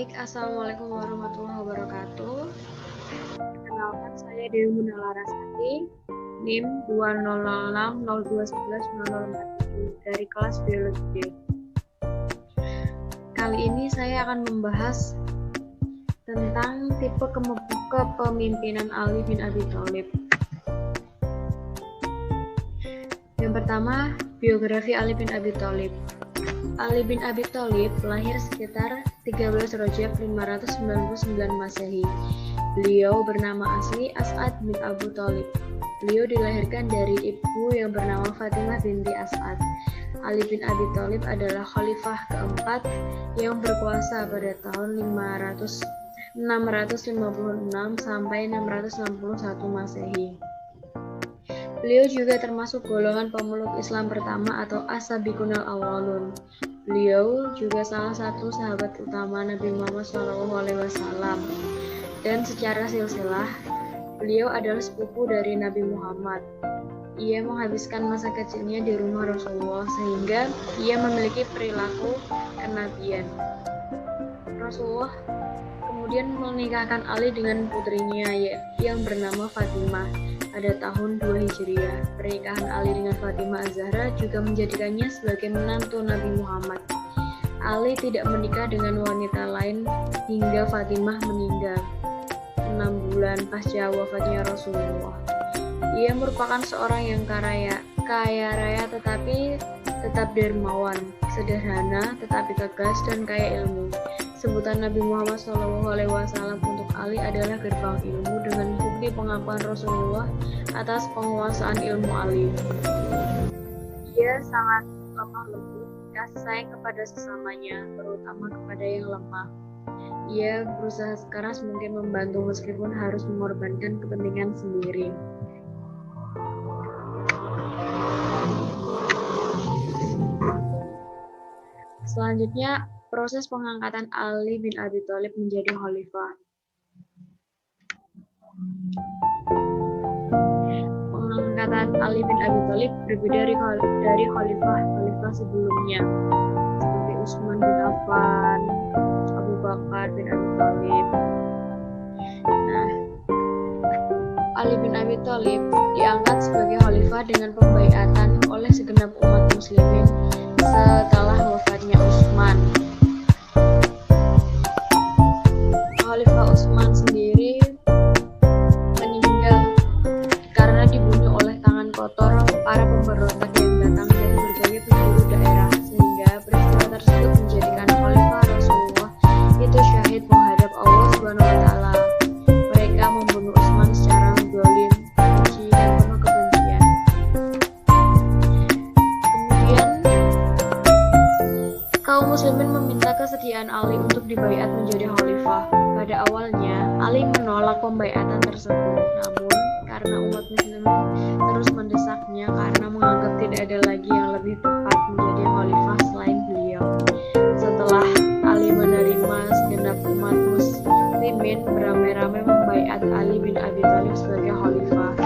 Baik, Assalamualaikum warahmatullahi wabarakatuh. Perkenalkan, saya Dewi Munalarasati, NIM 206002110047 dari kelas Biologi D. Kali ini saya akan membahas tentang tipe kepemimpinan Ali bin Abi Thalib. Yang pertama, biografi Ali bin Abi Thalib. Ali bin Abi Thalib lahir sekitar 13 Rajab 599 Masehi. Beliau bernama asli As'ad bin Abu Thalib. Beliau dilahirkan dari ibu yang bernama Fatimah binti As'ad. Ali bin Abi Thalib adalah khalifah keempat yang berkuasa pada tahun 656 sampai 661 Masehi. Beliau juga termasuk golongan pemeluk Islam pertama atau as-sabiqunal awwalun. Beliau juga salah satu sahabat utama Nabi Muhammad SAW. Dan secara silsilah, beliau adalah sepupu dari Nabi Muhammad. Ia menghabiskan masa kecilnya di rumah Rasulullah sehingga ia memiliki perilaku kenabian. Rasulullah kemudian menikahkan Ali dengan putrinya yang bernama Fatimah pada tahun 2 Hijriah. Pernikahan Ali dengan Fatimah Az-Zahra juga menjadikannya sebagai menantu Nabi Muhammad. Ali tidak menikah dengan wanita lain hingga Fatimah meninggal 6 bulan pasca wafatnya Rasulullah. Ia merupakan seorang yang kaya raya tetapi tetap dermawan, sederhana tetapi tegas dan kaya ilmu. Sebutan Nabi Muhammad SAW untuk Ali adalah gerbang ilmu dengan bukti pengakuan Rasulullah atas penguasaan ilmu Ali. Ia sangat lemah lembut, kasih sayang kepada sesamanya, terutama kepada yang lemah. Ia berusaha sekeras mungkin membantu meskipun harus mengorbankan kepentingan sendiri. Selanjutnya, proses pengangkatan Ali bin Abi Thalib menjadi khalifah. Pengangkatan Ali bin Abi Thalib berbeda dari khalifah sebelumnya, seperti Utsman bin Affan, Abu Bakar bin Abi Thalib. Nah, Ali bin Abi Thalib diangkat sebagai khalifah dengan pembaiatan oleh segenap umat muslimin setelah wafatnya Utsman. Khalifah Utsman sendiri meninggal karena dibunuh oleh tangan kotor para pemberontak yang datang dari berbagai penjuru daerah, sehingga peristiwa tersebut menjadikan Khalifah Rasulullah itu syahid menghadap Allah SWT. Mereka membunuh Utsman secara zalim, benci, dan penuh kebencian. Kemudian kaum muslimin meminta kesediaan Ali untuk dibaiat menjadi khalifah. Pada awalnya, Ali menolak pembaiatan tersebut, namun karena umat muslim terus mendesaknya karena menganggap tidak ada lagi yang lebih tepat menjadi khalifah selain beliau. Setelah Ali menerima, segenap umat muslimin beramai-ramai membaiat Ali bin Abi Thalib sebagai khalifah.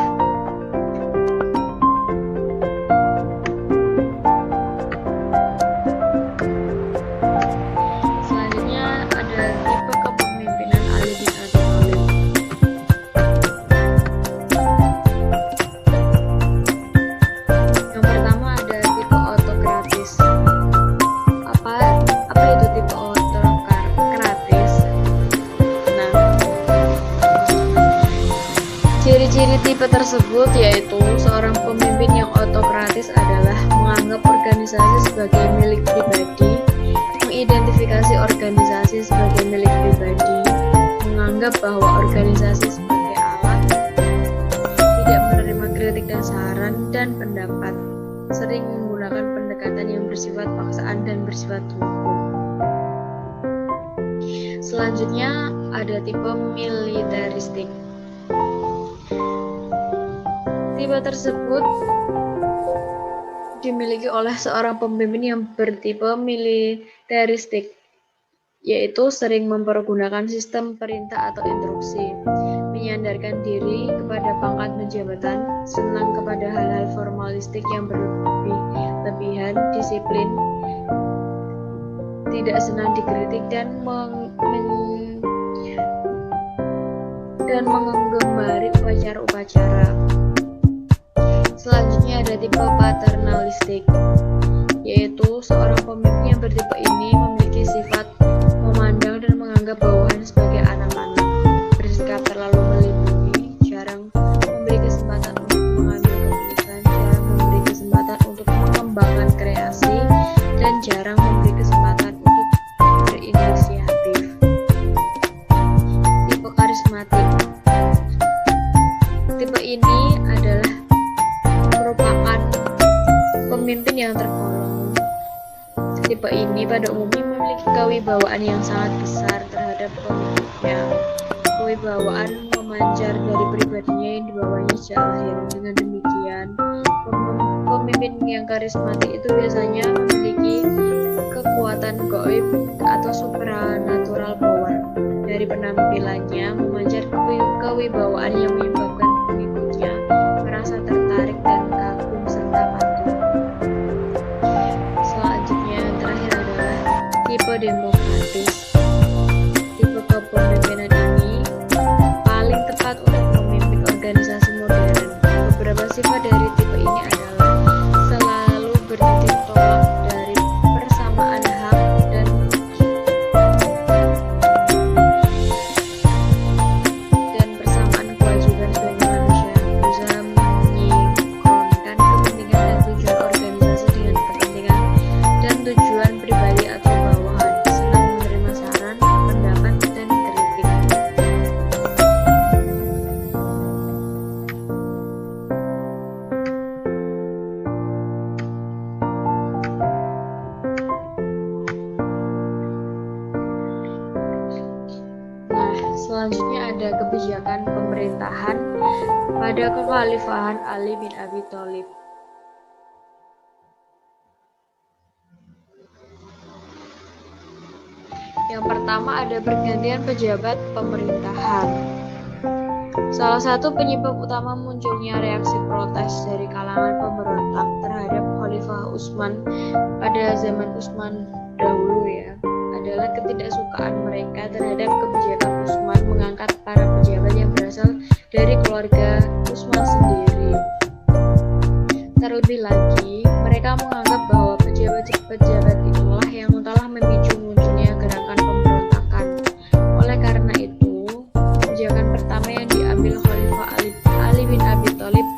Ciri-ciri tipe tersebut yaitu seorang pemimpin yang otokratis adalah menganggap organisasi sebagai milik pribadi, mengidentifikasi organisasi sebagai milik pribadi, menganggap bahwa organisasi sebagai alat, tidak menerima kritik dan saran dan pendapat, sering menggunakan pendekatan yang bersifat paksaan dan bersifat hukum. Selanjutnya ada tipe militeristik. Tipe tersebut dimiliki oleh seorang pemimpin yang bertipe militeristik, yaitu sering mempergunakan sistem perintah atau instruksi, menyandarkan diri kepada pangkat dan jabatan, senang kepada hal-hal formalistik yang berlebihan, disiplin, tidak senang dikritik dan menggemari upacara-upacara. Selanjutnya ada tipe paternalistik, yaitu seorang pemimpin yang bertipe ini memiliki sifat memandang dan menganggap bawahan sebagai anak-anak, bersikap terlalu melindungi, jarang memberi kesempatan untuk mengambil keputusan, jarang memberi kesempatan untuk mengembangkan kreasi, dan jarang memberi kesempatan untuk berinisiatif. Tipe karismatik. Tipe ini adalah merupakan pemimpin yang tergolong. Tipe ini pada umumnya memiliki kewibawaan yang sangat besar terhadap pemimpinnya. Kewibawaan memancar dari pribadinya yang dibawanya sejak lahir. Dengan demikian, pemimpin yang karismatik itu biasanya memiliki kekuatan gaib atau supernatural power. Dari penampilannya memancar kewibawaan yang menyebabkan pengikutnya merasa tertarik dan kagum serta patuh. Selanjutnya yang terakhir adalah tipe demokratis. Tipe kepemimpinan ini paling tepat untuk memimpin organisasi modern. Beberapa sifat dari tipe ini adalah selalu bertitik tolak dari persamaan hak dan persamaan kewajiban sebagai manusia, berusaha menyinkronkan kepentingan dan tujuan organisasi dengan kepentingan dan tujuan pribadi atau bawahan, senang menerima saran, pendapat, dan kritik. Selanjutnya ada kebijakan pemerintahan pada kekhalifahan Ali bin Abi Thalib. Yang pertama ada pergantian pejabat pemerintahan. Salah satu penyebab utama munculnya reaksi protes dari kalangan pemberontak terhadap Khalifah Utsman pada zaman Utsman dahulu adalah ketidaksukaan mereka terhadap kebijakan Utsman mengangkat para pejabat yang berasal dari keluarga Utsman sendiri. Terlebih lagi, mereka menganggap bahwa pejabat-pejabat itulah yang telah memicu munculnya gerakan pemberontakan. Oleh karena itu, kebijakan pertama yang diambil Khalifah Ali bin Abi Thalib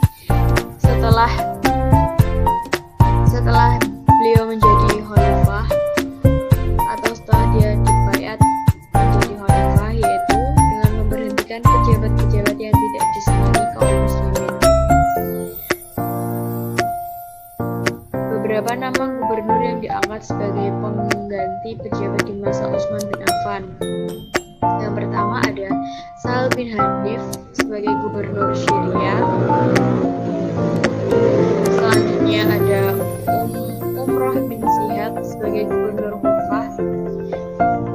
setelah beliau menjadi khalifah atau setelah dia dibaiat menjadi khalifah, yaitu dengan memberhentikan pejabat-pejabat yang tidak disenangi kaum muslimin. Beberapa nama gubernur yang diangkat sebagai pengganti pejabat di masa Utsman bin Affan. Yang pertama ada Sa'al bin Hanif sebagai gubernur Syria. Selanjutnya ada Umroh bin Ziyad sebagai gubernur Kufah,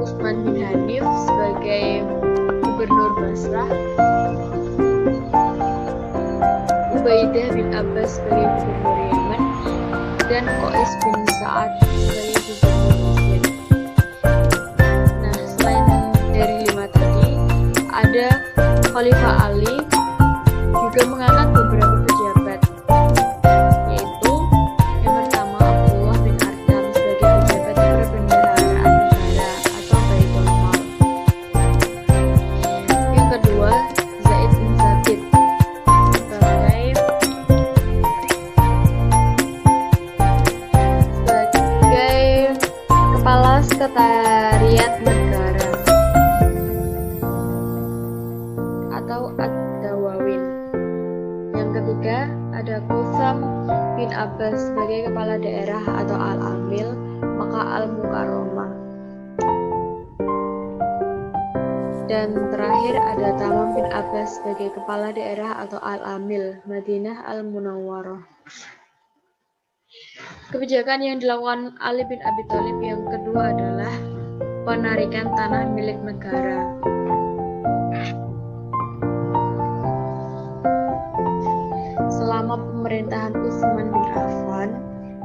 Utsman bin Hanif sebagai gubernur Basrah, Ubaidah bin Abbas sebagai gubernur Yaman, dan Qais bin Sa'ad sebagai gubernur Mesir. Nah, selain dari 5 tadi, ada Khalifah Ali juga mengangkat beberapa pejabat, yaitu yang pertama Abdullah bin Arqam sebagai pejabat perbendaharaan negara atau Baitul Mal. Yang kedua, Zaid bin Thabit sebagai kepala sekretariat negara atau Ad-Dawawin. Yang ketiga ada Qutsam bin Abbas sebagai kepala daerah atau Al-Amil Makkah Al-Mukarramah. Dan terakhir ada Tamam bin Abbas sebagai kepala daerah atau Al-Amil Madinah Al-Munawwarah. Kebijakan yang dilakukan Ali bin Abi Thalib yang kedua adalah penarikan tanah milik negara. Selama pemerintahan Utsman bin Affan,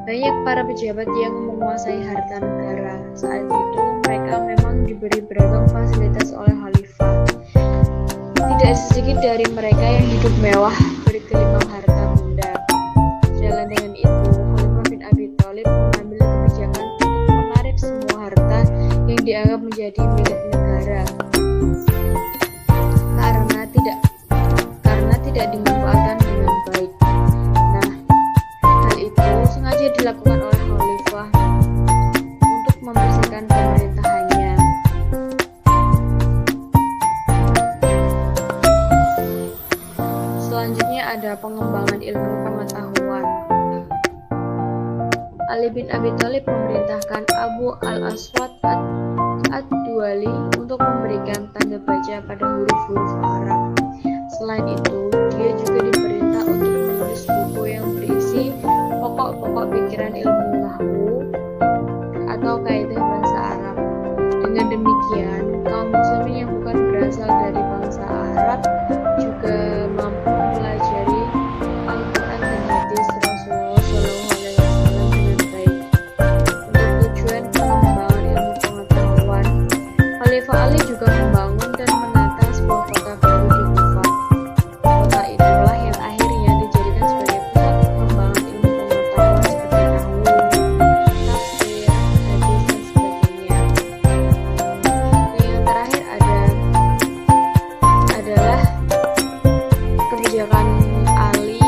Banyak para pejabat yang menguasai harta negara. Saat itu mereka memang diberi beragam fasilitas oleh khalifah. Tidak sedikit dari mereka yang hidup mewah, bergelimang harta benda. Sejalan dengan itu, Khalifah bin Abi Thalib mengambil kebijakan untuk menarik semua harta yang dianggap menjadi milik negara karena tidak dimanfaatkan dengan baik. Nah, hal itu sengaja dilakukan oleh Khalifah untuk membersihkan pemerintahannya. Selanjutnya ada pengembangan ilmu pengetahuan. Ali bin Abi Thalib memerintahkan Abu al-Aswad ad-Duwali untuk memberikan tanda baca pada huruf-huruf Arab. Selain itu, dia juga diperintah untuk menulis buku yang berisi pokok-pokok pikiran ilmu nahwu atau kaidah bahasa Arab. Dengan demikian, kaum muslimin yang bukan berasal dari bangsa Arab juga mampu mempelajari Al-Quran dan hadis Rasulullah SAW dengan baik. Untuk tujuan pengembangan ilmu pengetahuan, Khalifah Ali juga membangun dan menata sebuah kota baru di Kufah. Kota itulah yang akhirnya dijadikan sebagai pusat pengembangan ilmu pengetahuan seperti nahwu, tafsir, hadis, dan sebagainya. Dan yang terakhir adalah kebijakan Ali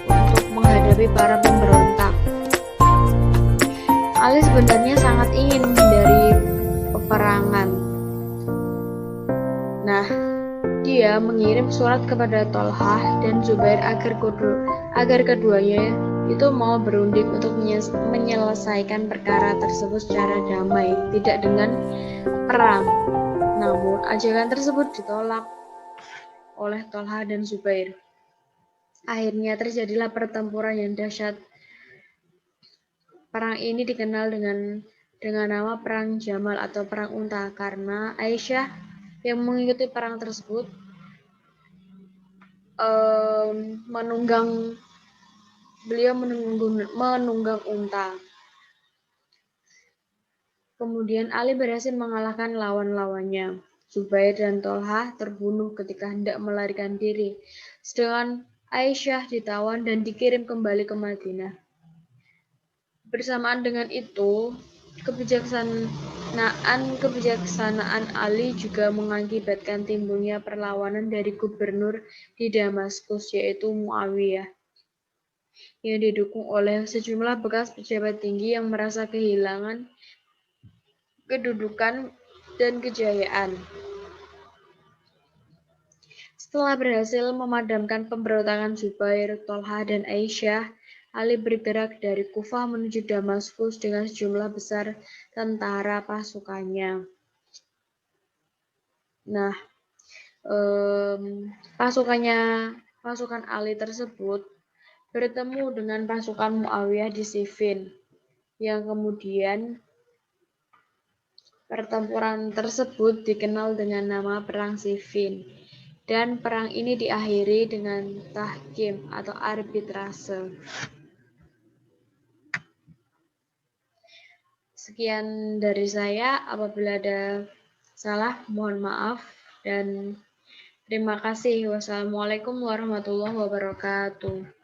untuk menghadapi para pemberontak. Ali sebenarnya sangat ingin menghindari peperangan. Nah, dia mengirim surat kepada Tolhah dan Zubair agar keduanya itu mau berunding untuk menyelesaikan perkara tersebut secara damai, tidak dengan perang. Namun, ajakan tersebut ditolak oleh Tolhah dan Zubair. Akhirnya terjadilah pertempuran yang dahsyat. Perang ini dikenal dengan nama Perang Jamal atau Perang Unta karena Aisyah yang mengikuti perang tersebut menunggang unta. Kemudian Ali berhasil mengalahkan lawan-lawannya. Zubair dan Tolhah terbunuh ketika hendak melarikan diri, sedangkan Aisyah ditawan dan dikirim kembali ke Madinah. Bersamaan dengan itu, kebijaksanaan Ali juga mengakibatkan timbulnya perlawanan dari gubernur di Damaskus, yaitu Muawiyah, yang didukung oleh sejumlah bekas pejabat tinggi yang merasa kehilangan kedudukan dan kejayaan. Setelah berhasil memadamkan pemberontakan Zubair, Tolhah, dan Aisyah, Ali bergerak dari Kufah menuju Damaskus dengan sejumlah besar tentara pasukannya. Nah, pasukan Ali tersebut bertemu dengan pasukan Muawiyah di Siffin, yang kemudian pertempuran tersebut dikenal dengan nama Perang Siffin. Dan perang ini diakhiri dengan tahkim atau arbitrase. Sekian dari saya, apabila ada salah mohon maaf dan terima kasih. Wassalamualaikum warahmatullahi wabarakatuh.